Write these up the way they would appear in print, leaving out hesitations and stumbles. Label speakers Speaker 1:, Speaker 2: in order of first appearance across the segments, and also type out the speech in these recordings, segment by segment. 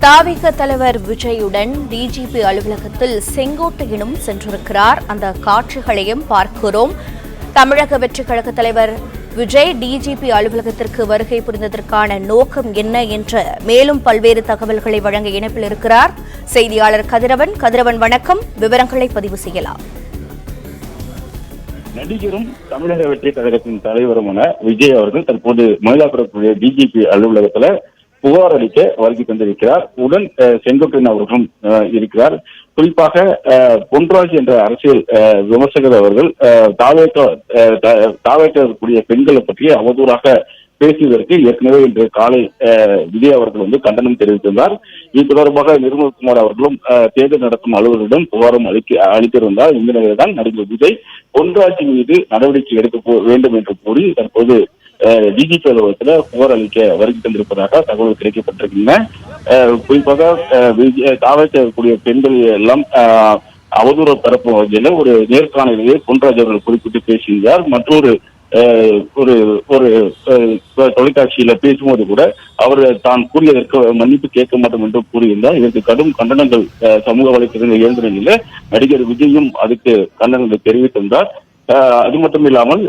Speaker 1: தாவிக தலைவர் விஜயுடன் டிஜிபி அலுவலகத்தில் செங்கோட்டையனும் சென்றிருக்கிறார். அந்த காட்சிகளையும் பார்க்கிறோம். தமிழக வெற்றிக் கழக தலைவர் விஜய் டிஜிபி அலுவலகத்திற்கு வருகை புரிந்ததற்கான நோக்கம் என்ன என்ற மேலும் பல்வேறு தகவல்களை வழங்க இணைப்பில் இருக்கிறார் செய்தியாளர் கதிரவன். கதிரவன் வணக்கம், விவரங்களை பதிவு செய்யலாம்.
Speaker 2: நடிகரும் தமிழக வெற்றிக் கழகத்தின் தலைவருமான விஜய் அவர்கள் தற்போது மயிலாப்பூர் டிஜிபி அலுவலகத்துல புகார் அளிக்க வருகை தந்திருக்கிறார். உடன் செங்கோட்டையன் அவர்களும் இருக்கிறார். குறிப்பாக பொன்ராஜ் என்ற அரசியல் விமர்சகர் அவர்கள் தாவேக்கக்கூடிய பெண்களை பற்றி அவதூறாக பேசியதற்கு ஏற்கனவே இன்று காலை விஜய் அவர்கள் கண்டனம் தெரிவித்திருந்தார். இது தொடர்பாக நிர்மல்குமார் அவர்களும் தேர்தல் நடத்தும் அலுவலரிடம் புகாரும் அளித்திருந்தார். இந்த நிலையில்தான் நடிகர் விஜய் பொன்ராஜ் மீது நடவடிக்கை எடுக்க வேண்டும் என்று கூறி தற்போது டிஜிபி அலுவலகத்துல புகார் அளிக்க வருகை தந்திருப்பதாக தகவல் கிடைக்கப்பட்டிருக்கின்றன. குறிப்பாக தாவேக்கக்கூடிய பெண்கள் எல்லாம் அவதூறு பரப்பும் வகையில ஒரு நேர்காணலிலே பொன்ராஜ் அவர்கள் குறிப்பிட்டு பேசியிருந்தார். மற்றொரு ஒரு தொலைக்காட்சியில பேசும்போது கூட அவர் தான் கூறியதற்கு மன்னிப்பு கேட்க மாட்டோம் என்று கூறியிருந்தார். இதற்கு கடும் கண்டனங்கள் சமூக வலைத்தளங்கள் எழுந்த நிலையில நடிகர் விஜயும் அதுக்கு கண்டனங்களை தெரிவித்திருந்தார். அது மட்டும் இல்லாமல்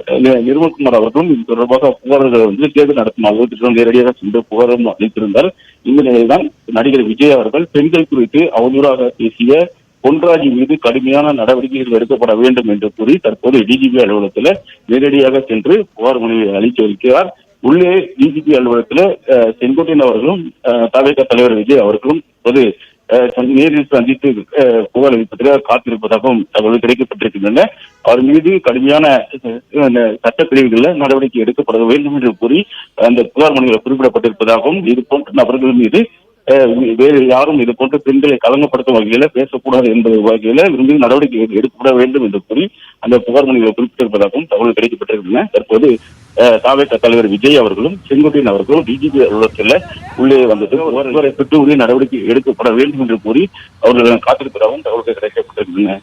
Speaker 2: நிர்மல்குமார் அவர்களும் இது தொடர்பாக புகார்கள் தேர்தல் நடத்தும் அலுவலகத்திடம் நேரடியாக சென்று புகாரும் அளித்திருந்தார். இந்த நிலையில்தான் நடிகர் விஜய் அவர்கள் பெண்கள் குறித்து அவதூறாக பேசிய பொன்ராஜ் மீது கடுமையான நடவடிக்கைகள் எடுக்கப்பட வேண்டும் என்று கூறி தற்போது டிஜிபி அலுவலகத்தில் நேரடியாக சென்று புகார் மனுவை அளித்திருக்கிறார். உள்ளே டிஜிபி அலுவலகத்தில் செங்கோட்டையன் அவர்களும் தவேக தலைவர் விஜய் அவர்களும் நேரில் சந்தித்து புகார் அளிப்பதற்காக காத்திருப்பதாகவும் தகவல் கிடைக்கப்பட்டிருக்கின்றன. அவர் மீது கடுமையான சட்டப்பிரிவுகளில் நடவடிக்கை எடுக்கப்பட வேண்டும் என்று கூறி அந்த புகார் மனுவில் குறிப்பிடப்பட்டிருப்பதாகவும் இது போன்ற நபர்கள் மீது வேறு யாரும் இது போன்ற பெண்களை கலங்கப்படுத்தும் வகையில பேசக்கூடாது என்பது வகையில விரும்பி நடவடிக்கை எடுக்கப்பட வேண்டும் என்று கூறி அந்த புகார் மனுவில் குறிப்பிட்டிருப்பதாகவும் தகவல் கிடைக்கப்பட்டிருக்கின்றன. தற்போது தாவேக தலைவர் விஜய் அவர்களும் செங்கோட்டையன் அவர்களும் டிஜிபி அலுவலகத்தில் உள்ளே வந்தது பெற்று உரிய நடவடிக்கை எடுக்கப்பட வேண்டும் என்று கூறி அவர்கள் காத்திருப்பதாகவும் தகவல்கள் கிடைக்கப்பட்டிருக்கின்றன.